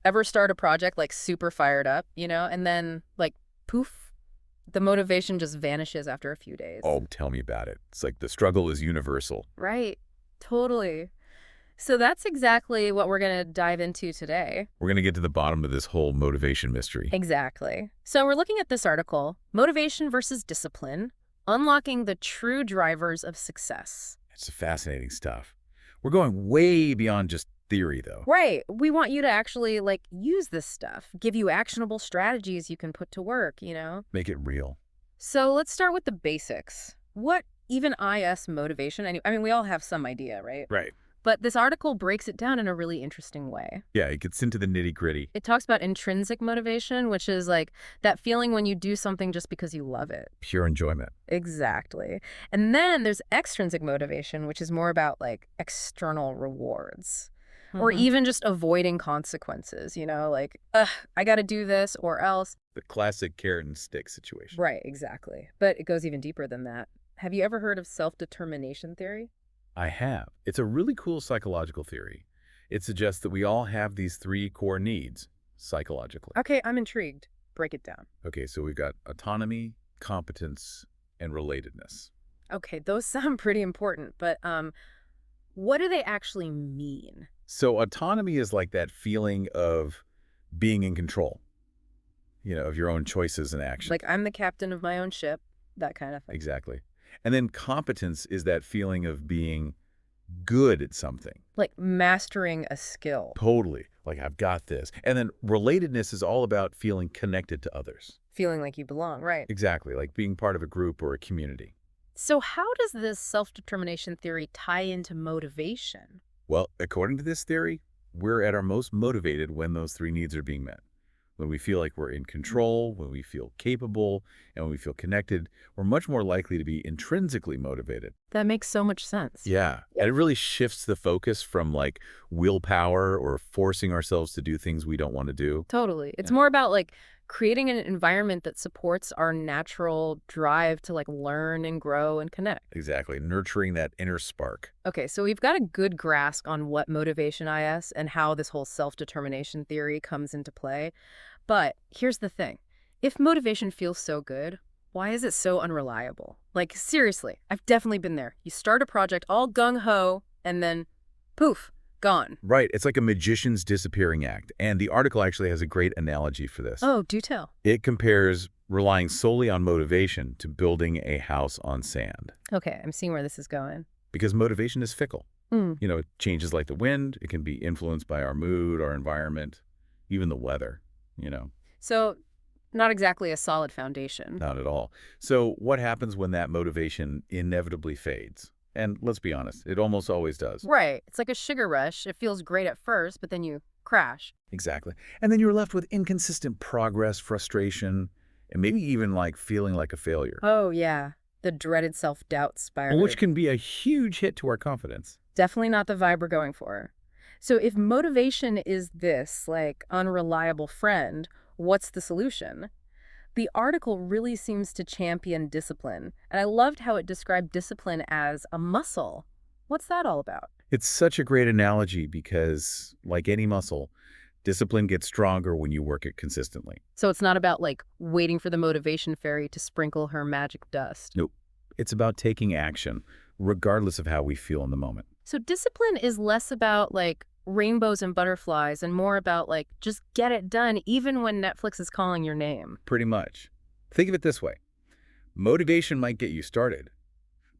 Ever start a project like super fired up, and then like poof, the motivation just vanishes after a few days. Oh, tell me about it. It's like the struggle is universal. Right. Totally. So that's exactly what we're going to dive into today. We're going to get to the bottom of this whole motivation mystery. Exactly. So we're looking at this article, Motivation versus Discipline, Unlocking the True Drivers of Success. It's fascinating stuff. We're going way beyond just theory, though. Right. We want you to actually use this stuff, give you actionable strategies you can put to work. Make it real. So let's start with the basics. What even is motivation? I mean, we all have some idea, right? Right. But this article breaks it down in a really interesting way. Yeah, it gets into the nitty-gritty. It talks about intrinsic motivation, which is like that feeling when you do something just because you love it. Pure enjoyment. Exactly. And then there's extrinsic motivation, which is more about external rewards. Or even just avoiding consequences, like, ugh, I got to do this or else. The classic carrot and stick situation. Right, exactly. But it goes even deeper than that. Have you ever heard of self-determination theory? I have. It's a really cool psychological theory. It suggests that we all have these three core needs psychologically. Okay, I'm intrigued. Break it down. Okay, so we've got autonomy, competence, and relatedness. Okay, those sound pretty important, but what do they actually mean? So autonomy is like that feeling of being in control, of your own choices and actions. Like I'm the captain of my own ship, that kind of thing. Exactly. And then competence is that feeling of being good at something. Like mastering a skill. Totally. Like, I've got this. And then relatedness is all about feeling connected to others. Feeling like you belong, right. Exactly. Like being part of a group or a community. So how does this self-determination theory tie into motivation? Well, according to this theory, we're at our most motivated when those three needs are being met. When we feel like we're in control, when we feel capable, and when we feel connected, we're much more likely to be intrinsically motivated. That makes so much sense. Yeah. And it really shifts the focus from willpower or forcing ourselves to do things we don't want to do. Totally. It's Yeah. more about creating an environment that supports our natural drive to learn and grow and connect. Exactly. Nurturing that inner spark. Okay, so we've got a good grasp on what motivation is and how this whole self-determination theory comes into play. But here's the thing. If motivation feels so good, why is it so unreliable? Seriously, I've definitely been there. You start a project all gung-ho, and then poof, gone. Right. It's like a magician's disappearing act. And the article actually has a great analogy for this. Oh, do tell. It compares relying solely on motivation to building a house on sand. Okay, I'm seeing where this is going. Because motivation is fickle. Mm. It changes like the wind. It can be influenced by our mood, our environment, even the weather. So not exactly a solid foundation. Not at all. So what happens when that motivation inevitably fades? And let's be honest, it almost always does. Right. It's like a sugar rush. It feels great at first, but then you crash. Exactly. And then you're left with inconsistent progress, frustration, and maybe even feeling like a failure. Oh, yeah. The dreaded self-doubt spiral. Which can be a huge hit to our confidence. Definitely not the vibe we're going for. So if motivation is this, unreliable friend, what's the solution? The article really seems to champion discipline, and I loved how it described discipline as a muscle. What's that all about? It's such a great analogy because, like any muscle, discipline gets stronger when you work it consistently. So it's not about, waiting for the motivation fairy to sprinkle her magic dust. Nope. It's about taking action, regardless of how we feel in the moment. So discipline is less about, rainbows and butterflies and more about, just get it done even when Netflix is calling your name. Pretty much. Think of it this way. Motivation might get you started,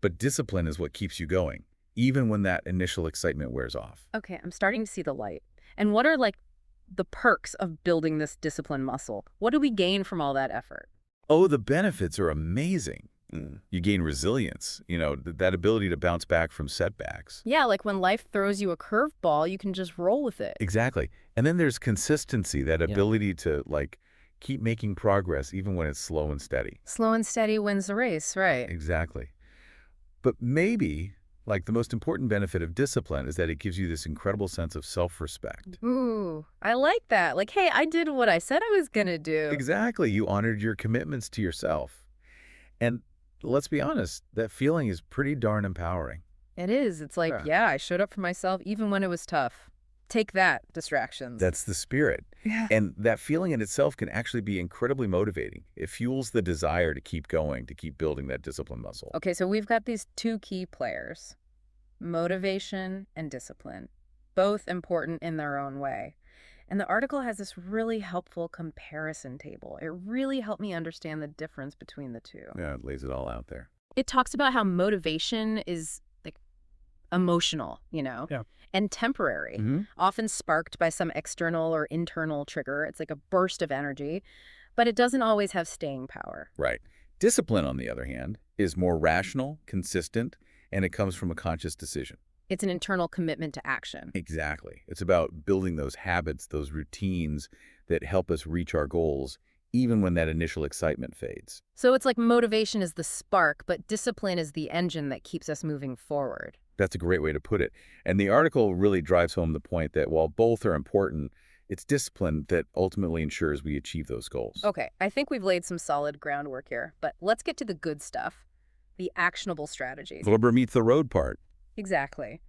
but discipline is what keeps you going, even when that initial excitement wears off. Okay, I'm starting to see the light. And what are, the perks of building this discipline muscle? What do we gain from all that effort? Oh, the benefits are amazing. You gain resilience, that ability to bounce back from setbacks. Yeah, when life throws you a curveball, you can just roll with it. Exactly. And then there's consistency, that Yeah. ability to keep making progress even when it's slow and steady. Slow and steady wins the race, right? Exactly. But maybe the most important benefit of discipline is that it gives you this incredible sense of self-respect. Ooh, I like that. Hey, I did what I said I was gonna do. Exactly. You honored your commitments to yourself. And let's be honest, that feeling is pretty darn empowering. It is. It's Yeah. yeah, I showed up for myself even when it was tough. Take that, distractions. That's the spirit. Yeah. And that feeling in itself can actually be incredibly motivating. It fuels the desire to keep going, to keep building that discipline muscle. Okay, so we've got these two key players, motivation and discipline, both important in their own way. And the article has this really helpful comparison table. It really helped me understand the difference between the two. Yeah, it lays it all out there. It talks about how motivation is like emotional, Yeah. and temporary, Hmm. often sparked by some external or internal trigger. It's like a burst of energy, but it doesn't always have staying power. Right. Discipline, on the other hand, is more rational, consistent, and it comes from a conscious decision. It's an internal commitment to action. Exactly. It's about building those habits, those routines that help us reach our goals, even when that initial excitement fades. So it's like motivation is the spark, but discipline is the engine that keeps us moving forward. That's a great way to put it. And the article really drives home the point that while both are important, it's discipline that ultimately ensures we achieve those goals. Okay, I think we've laid some solid groundwork here, but let's get to the good stuff, the actionable strategies. The rubber meets the road part. Exactly.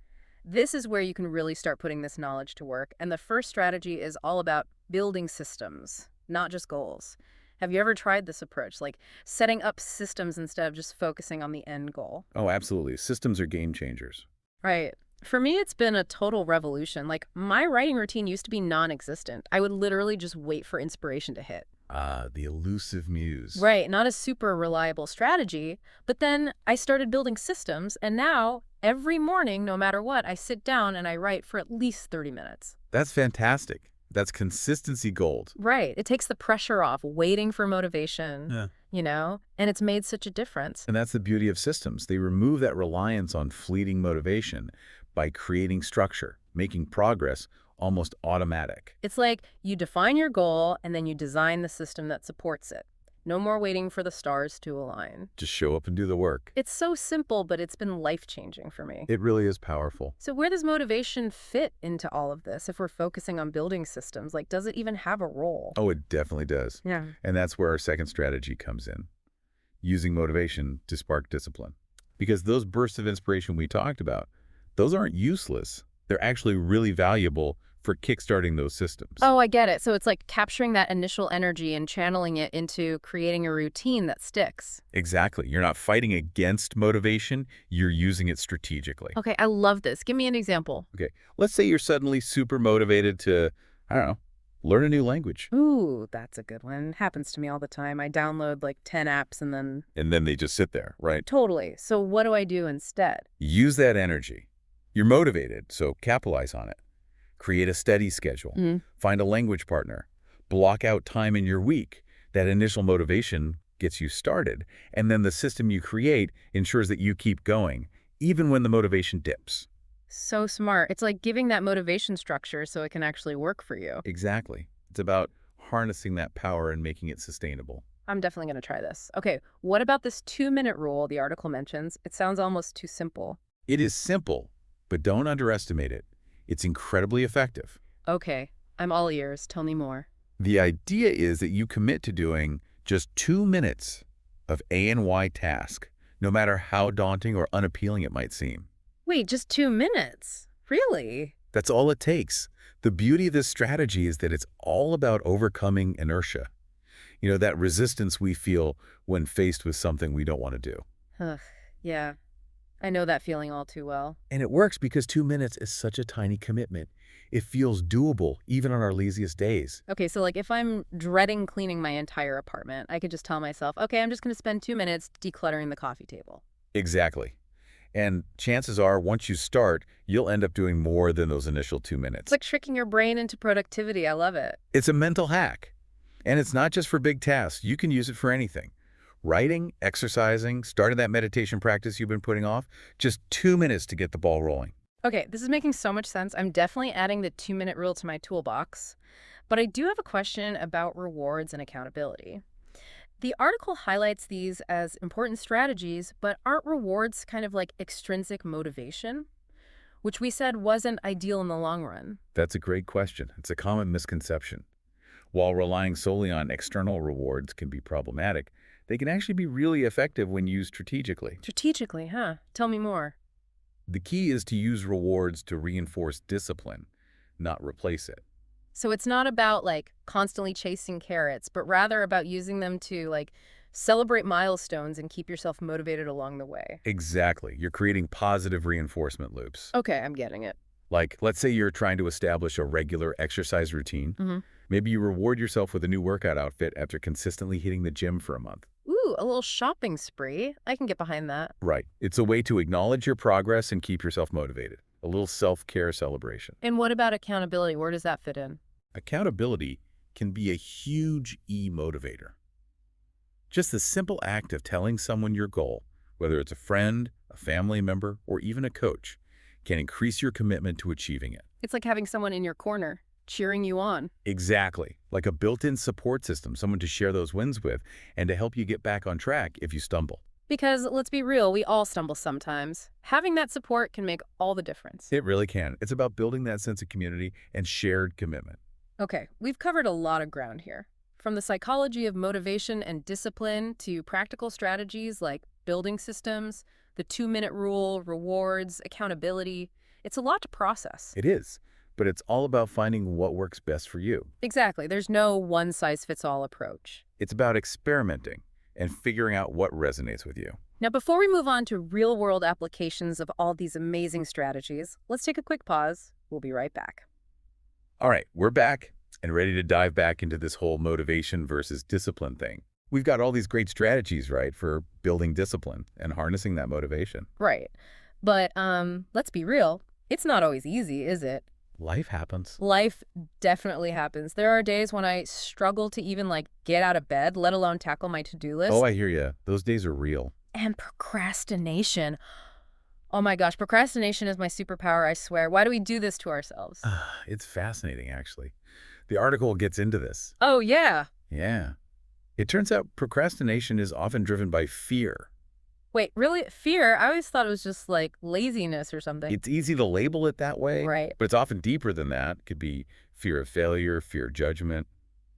This is where you can really start putting this knowledge to work, and the first strategy is all about building systems, not just goals. Have you ever tried this approach, like setting up systems instead of just focusing on the end goal? Oh, absolutely. Systems are game changers. Right. For me, it's been a total revolution. Like, my writing routine used to be non-existent. I would literally just wait for inspiration to hit. Ah, the elusive muse. Right, not a super reliable strategy, but then I started building systems, and now every morning, no matter what, I sit down and I write for at least 30 minutes. That's fantastic. That's consistency gold. Right, it takes the pressure off waiting for motivation, Yeah. and it's made such a difference. And that's the beauty of systems. They remove that reliance on fleeting motivation by creating structure, making progress almost automatic. It's like you define your goal and then you design the system that supports it. No more waiting for the stars to align. Just show up and do the work. It's so simple, but it's been life-changing for me. It really is powerful. So where does motivation fit into all of this if we're focusing on building systems? Like, does it even have a role? Oh, it definitely does. Yeah. And that's where our second strategy comes in, using motivation to spark discipline. Because those bursts of inspiration we talked about, those aren't useless. They're actually really valuable for kickstarting those systems. Oh, I get it. So it's like capturing that initial energy and channeling it into creating a routine that sticks. Exactly. You're not fighting against motivation, you're using it strategically. Okay, I love this. Give me an example. Okay, let's say you're suddenly super motivated to, I don't know, learn a new language. Ooh, that's a good one. Happens to me all the time. I download like 10 apps and then... And then they just sit there, right? Totally. So what do I do instead? Use that energy. You're motivated, so capitalize on it. Create a study schedule. Find a language partner. Block out time in your week. That initial motivation gets you started. And then the system you create ensures that you keep going, even when the motivation dips. So smart. It's like giving that motivation structure so it can actually work for you. Exactly. It's about harnessing that power and making it sustainable. I'm definitely going to try this. Okay, what about this 2-minute rule the article mentions? It sounds almost too simple. It is simple, but don't underestimate it. It's incredibly effective. Okay, I'm all ears. Tell me more. The idea is that you commit to doing just 2 minutes of A and Y task, no matter how daunting or unappealing it might seem. Wait, just 2 minutes? Really? That's all it takes. The beauty of this strategy is that it's all about overcoming inertia. You know, that resistance we feel when faced with something we don't want to do. Ugh, yeah. I know that feeling all too well. And it works because 2 minutes is such a tiny commitment. It feels doable even on our laziest days. Okay, so like if I'm dreading cleaning my entire apartment, I could just tell myself, okay, I'm just going to spend 2 minutes decluttering the coffee table. Exactly. And chances are, once you start, you'll end up doing more than those initial 2 minutes. It's like tricking your brain into productivity. I love it. It's a mental hack. And it's not just for big tasks. You can use it for anything. Writing, exercising, starting that meditation practice you've been putting off, just 2 minutes to get the ball rolling. Okay, this is making so much sense. I'm definitely adding the 2-minute rule to my toolbox. But I do have a question about rewards and accountability. The article highlights these as important strategies, but aren't rewards kind of like extrinsic motivation? Which we said wasn't ideal in the long run. That's a great question. It's a common misconception. While relying solely on external rewards can be problematic, they can actually be really effective when used strategically. Strategically, huh? Tell me more. The key is to use rewards to reinforce discipline, not replace it. So it's not about like constantly chasing carrots, but rather about using them to like celebrate milestones and keep yourself motivated along the way. Exactly. You're creating positive reinforcement loops. Okay, I'm getting it. Like, let's say you're trying to establish a regular exercise routine. Hmm. Maybe you reward yourself with a new workout outfit after consistently hitting the gym for a month. Ooh, a little shopping spree. I can get behind that. Right. It's a way to acknowledge your progress and keep yourself motivated. A little self-care celebration. And what about accountability? Where does that fit in? Accountability can be a huge motivator. Just the simple act of telling someone your goal, whether it's a friend, a family member, or even a coach, can increase your commitment to achieving it. It's like having someone in your corner, cheering you on. Exactly. Like a built-in support system, someone to share those wins with and to help you get back on track if you stumble. Because let's be real, we all stumble sometimes. Having that support can make all the difference. It really can. It's about building that sense of community and shared commitment. Okay, we've covered a lot of ground here. From the psychology of motivation and discipline to practical strategies like building systems, the 2-minute rule, rewards, accountability. It's a lot to process. It is, but it's all about finding what works best for you. Exactly. There's no one-size-fits-all approach. It's about experimenting and figuring out what resonates with you. Now, before we move on to real-world applications of all these amazing strategies, let's take a quick pause. We'll be right back. All right, we're back and ready to dive back into this whole motivation versus discipline thing. We've got all these great strategies, right, for building discipline and harnessing that motivation. Right. But let's be real. It's not always easy, is it? Life happens. Life definitely happens. There are days when I struggle to even like get out of bed, let alone tackle my to-do list. Oh, I hear you. Those days are real. And procrastination. Oh my gosh, procrastination is my superpower, I swear. Why do we do this to ourselves? It's fascinating, actually. The article gets into this. Oh, yeah. Yeah. It turns out procrastination is often driven by fear. Wait, really? Fear? I always thought it was just like laziness or something. It's easy to label it that way, Right. but it's often deeper than that. It could be fear of failure, fear of judgment,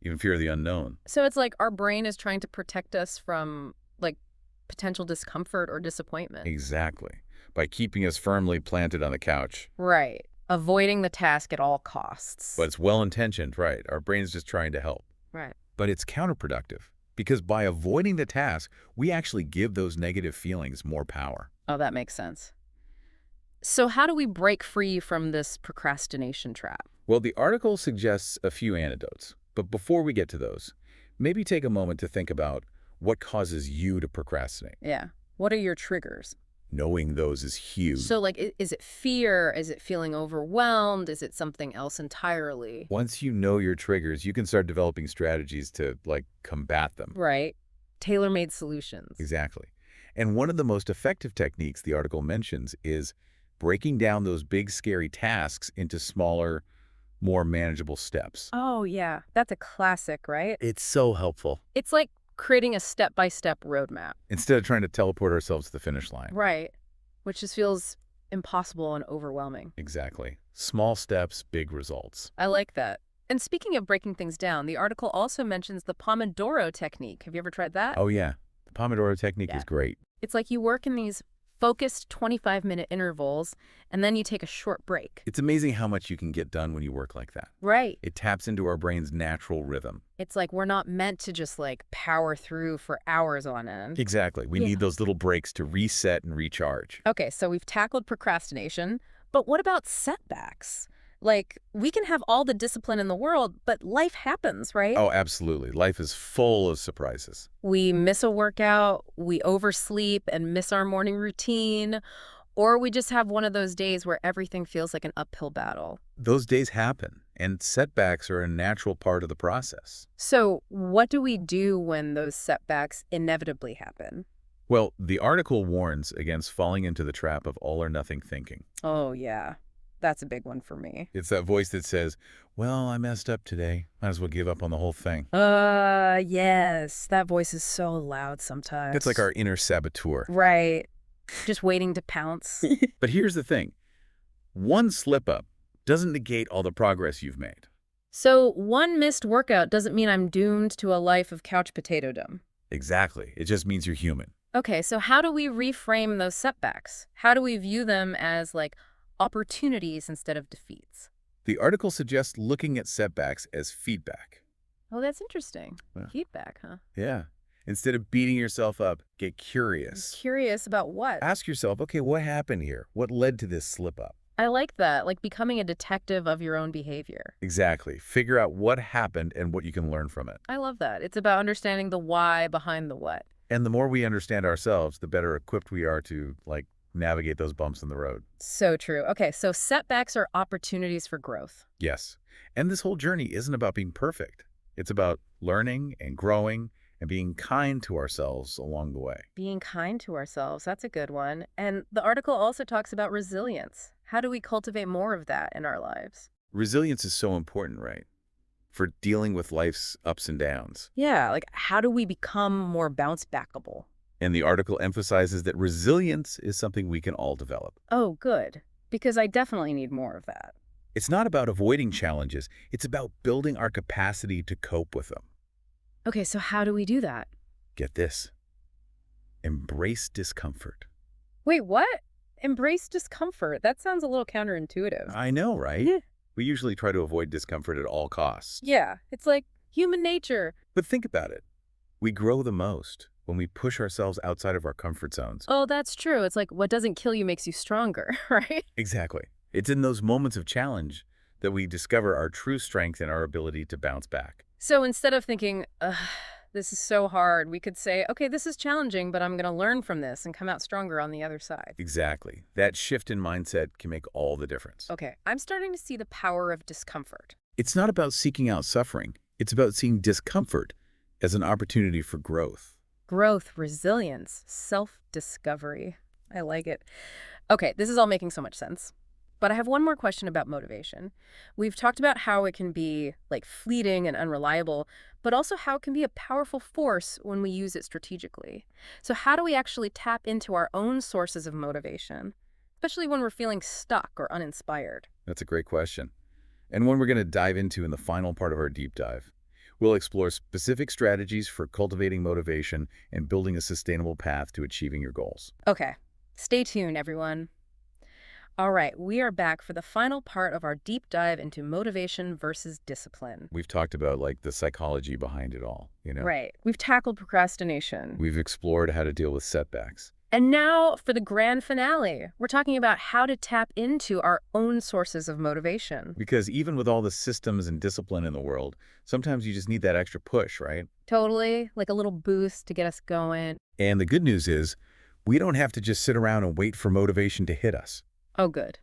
even fear of the unknown. So it's like our brain is trying to protect us from like potential discomfort or disappointment. Exactly. By keeping us firmly planted on the couch. Right. Avoiding the task at all costs. But it's well-intentioned, right? Our brain's just trying to help. Right. But it's counterproductive because by avoiding the task, we actually give those negative feelings more power. Oh, that makes sense. So how do we break free from this procrastination trap? Well, the article suggests a few antidotes. But before we get to those, maybe take a moment to think about what causes you to procrastinate. Yeah. What are your triggers? Knowing those is huge. So, like, is it fear? Is it feeling overwhelmed? Is it something else entirely? Once you know your triggers, you can start developing strategies to, like, combat them. Right. Tailor-made solutions. Exactly. And one of the most effective techniques the article mentions is breaking down those big, scary tasks into smaller, more manageable steps. Oh, yeah. That's a classic, right? It's so helpful. It's like creating a step-by-step roadmap. Instead of trying to teleport ourselves to the finish line. Right. Which just feels impossible and overwhelming. Exactly. Small steps, big results. I like that. And speaking of breaking things down, the article also mentions the Pomodoro technique. Have you ever tried that? Oh, yeah. The Pomodoro technique Yeah. is great. It's like you work in these focused 25-minute intervals, and then you take a short break. It's amazing how much you can get done when you work like that. Right. It taps into our brain's natural rhythm. It's like we're not meant to just like power through for hours on end. Exactly. We Yeah. need those little breaks to reset and recharge. Okay, so we've tackled procrastination, but what about setbacks? Like, we can have all the discipline in the world, but life happens, right? Oh, absolutely. Life is full of surprises. We miss a workout, we oversleep and miss our morning routine, or we just have one of those days where everything feels like an uphill battle. Those days happen, and setbacks are a natural part of the process. So what do we do when those setbacks inevitably happen? Well, the article warns against falling into the trap of all or nothing thinking. Oh, yeah. That's a big one for me. It's that voice that says, well, I messed up today. Might as well give up on the whole thing. Yes. That voice is so loud sometimes. It's like our inner saboteur. Right. Just waiting to pounce. But here's the thing. One slip-up doesn't negate all the progress you've made. So one missed workout doesn't mean I'm doomed to a life of couch potato-dom. Exactly. It just means you're human. Okay, so how do we reframe those setbacks? How do we view them as like opportunities instead of defeats? The article suggests looking at setbacks as feedback. Oh, that's interesting. Yeah. Feedback, huh? Yeah. Instead of beating yourself up, get I'm curious. curious about what? Ask yourself, okay, what happened here? What led to this slip up? I like that, like becoming a detective of your own behavior. Exactly. Figure out what happened and what you can learn from it. I love that. It's about understanding the why behind the what. And the more we understand ourselves, the better equipped we are to, like, navigate those bumps in the road. So true. Okay, so setbacks are opportunities for growth. Yes. And this whole journey isn't about being perfect. It's about learning and growing and being kind to ourselves along the way. Being kind to ourselves, that's a good one. And the article also talks about resilience. How do we cultivate more of that in our lives? Resilience is so important, right? For dealing with life's ups and downs. Yeah, like how do we become more bounce backable? And the article emphasizes that resilience is something we can all develop. Oh, good. Because I definitely need more of that. It's not about avoiding challenges. It's about building our capacity to cope with them. Okay, so how do we do that? Get this. Embrace discomfort. Wait, what? Embrace discomfort. That sounds a little counterintuitive. I know, right? Yeah. We usually try to avoid discomfort at all costs. Yeah, it's like human nature. But think about it. We grow the most when we push ourselves outside of our comfort zones. Oh, that's true. It's like what doesn't kill you makes you stronger, right? Exactly. It's in those moments of challenge that we discover our true strength and our ability to bounce back. So instead of thinking, ugh, this is so hard, we could say, okay, this is challenging, but I'm going to learn from this and come out stronger on the other side. Exactly. That shift in mindset can make all the difference. Okay, I'm starting to see the power of discomfort. It's not about seeking out suffering. It's about seeing discomfort as an opportunity for growth. Growth, resilience, self-discovery. I like it. Okay, this is all making so much sense. But I have one more question about motivation. We've talked about how it can be like fleeting and unreliable, but also how it can be a powerful force when we use it strategically. So how do we actually tap into our own sources of motivation, especially when we're feeling stuck or uninspired? That's a great question. And one we're going to dive into in the final part of our deep dive. We'll explore specific strategies for cultivating motivation and building a sustainable path to achieving your goals. Okay, stay tuned, everyone. All right, we are back for the final part of our deep dive into motivation versus discipline. We've talked about like the psychology behind it all, you know. Right. We've tackled procrastination. We've explored how to deal with setbacks. And now for the grand finale. We're talking about how to tap into our own sources of motivation. Because even with all the systems and discipline in the world, sometimes you just need that extra push, right? Totally, like a little boost to get us going. And the good news is, we don't have to just sit around and wait for motivation to hit us. Oh, good.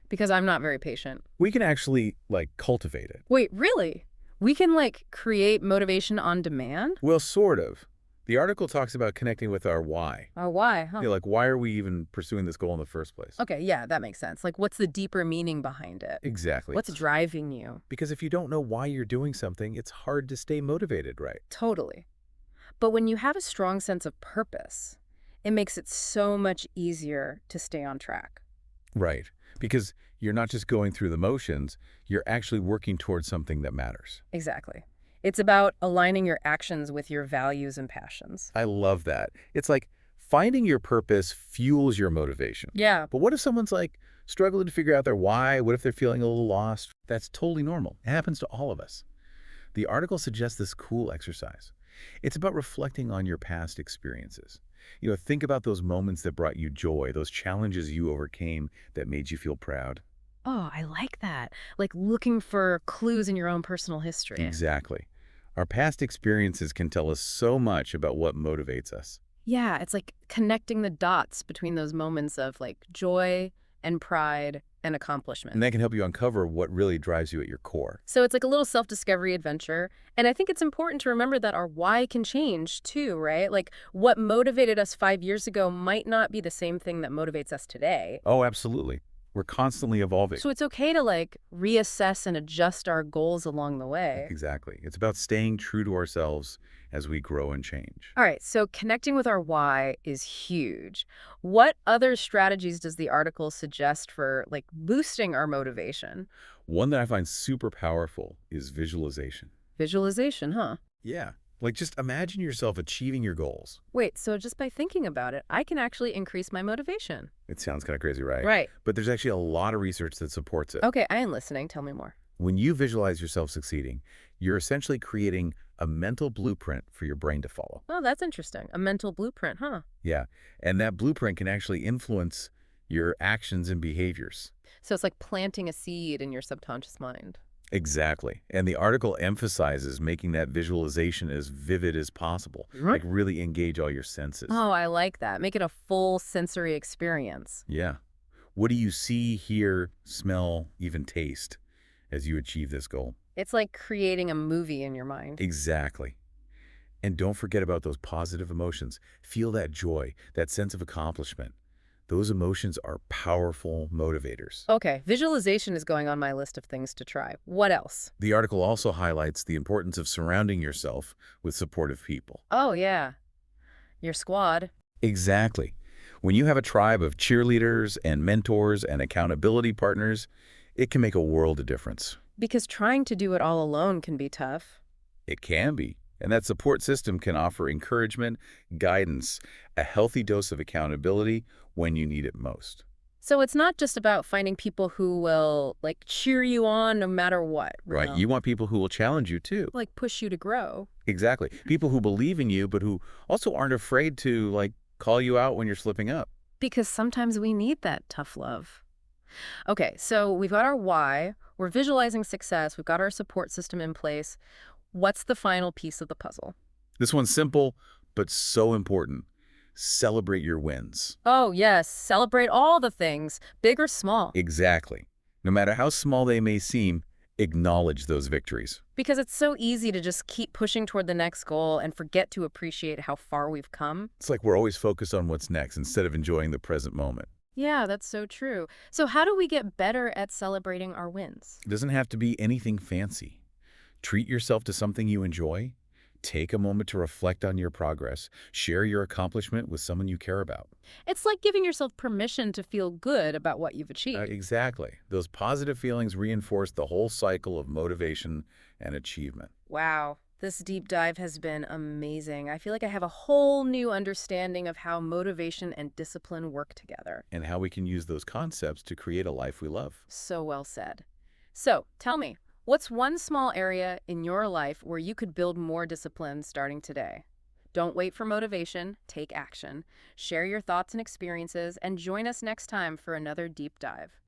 Because I'm not very patient. We can actually, like, cultivate it. Wait, really? We can, like, create motivation on demand? Well, sort of. The article talks about connecting with our why. Oh, why? Huh? You know, like, why are we even pursuing this goal in the first place? Okay, yeah, that makes sense. Like, what's the deeper meaning behind it? Exactly. What's driving you? Because if you don't know why you're doing something, it's hard to stay motivated, right? Totally. But when you have a strong sense of purpose, it makes it so much easier to stay on track. Right. Because you're not just going through the motions, you're actually working towards something that matters. Exactly. It's about aligning your actions with your values and passions. I love that. It's like finding your purpose fuels your motivation. Yeah. But what if someone's like struggling to figure out their why? What if they're feeling a little lost? That's totally normal. It happens to all of us. The article suggests this cool exercise. It's about reflecting on your past experiences. You know, think about those moments that brought you joy, those challenges you overcame that made you feel proud. Oh, I like that. Like looking for clues in your own personal history. Exactly. Our past experiences can tell us so much about what motivates us. Yeah, it's like connecting the dots between those moments of like joy and pride and accomplishment. And that can help you uncover what really drives you at your core. So it's like a little self-discovery adventure. And I think it's important to remember that our why can change too, right? Like what motivated us 5 years ago might not be the same thing that motivates us today. Oh, absolutely. We're constantly evolving. So it's okay to like reassess and adjust our goals along the way. Exactly. It's about staying true to ourselves as we grow and change. All right, so connecting with our why is huge. What other strategies does the article suggest for like boosting our motivation? One that I find super powerful is visualization. Visualization, huh? Yeah. Like, just imagine yourself achieving your goals. Wait, so just by thinking about it, I can actually increase my motivation. It sounds kind of crazy, right? Right. But there's actually a lot of research that supports it. Okay, I am listening. Tell me more. When you visualize yourself succeeding, you're essentially creating a mental blueprint for your brain to follow. Oh, that's interesting. A mental blueprint, huh? Yeah. And that blueprint can actually influence your actions and behaviors. So it's like planting a seed in your subconscious mind. Exactly. And the article emphasizes making that visualization as vivid as possible, like Right. really engage all your senses. Oh, I like that. Make it a full sensory experience. Yeah. What do you see, hear, smell, even taste as you achieve this goal? It's like creating a movie in your mind. Exactly. And don't forget about those positive emotions. Feel that joy, that sense of accomplishment. Those emotions are powerful motivators. Okay, visualization is going on my list of things to try. What else? The article also highlights the importance of surrounding yourself with supportive people. Oh, yeah, your squad. Exactly. When you have a tribe of cheerleaders and mentors and accountability partners, it can make a world of difference. Because trying to do it all alone can be tough. It can be. And that support system can offer encouragement, guidance, a healthy dose of accountability when you need it most. So it's not just about finding people who will, like, cheer you on no matter what, Right? You want people who will challenge you too. like push you to grow. Exactly. People who believe in you, but who also aren't afraid to, like, call you out when you're slipping up. Because sometimes we need that tough love. Okay, so we've got our why, we're visualizing success, we've got our support system in place. What's the final piece of the puzzle? This one's simple, but so important. Celebrate your wins. Oh, yes, celebrate all the things, big or small. Exactly. No matter how small they may seem, acknowledge those victories. Because it's so easy to just keep pushing toward the next goal and forget to appreciate how far we've come. It's like we're always focused on what's next instead of enjoying the present moment. Yeah, that's so true. So how do we get better at celebrating our wins? It doesn't have to be anything fancy. Treat yourself to something you enjoy. Take a moment to reflect on your progress. Share your accomplishment with someone you care about. It's like giving yourself permission to feel good about what you've achieved. Exactly. Those positive feelings reinforce the whole cycle of motivation and achievement. Wow, this deep dive has been amazing. I feel like I have a whole new understanding of how motivation and discipline work together. And how we can use those concepts to create a life we love. So well said. So, tell me, what's one small area in your life where you could build more discipline starting today? Don't wait for motivation, take action. Share your thoughts and experiences, and join us next time for another deep dive.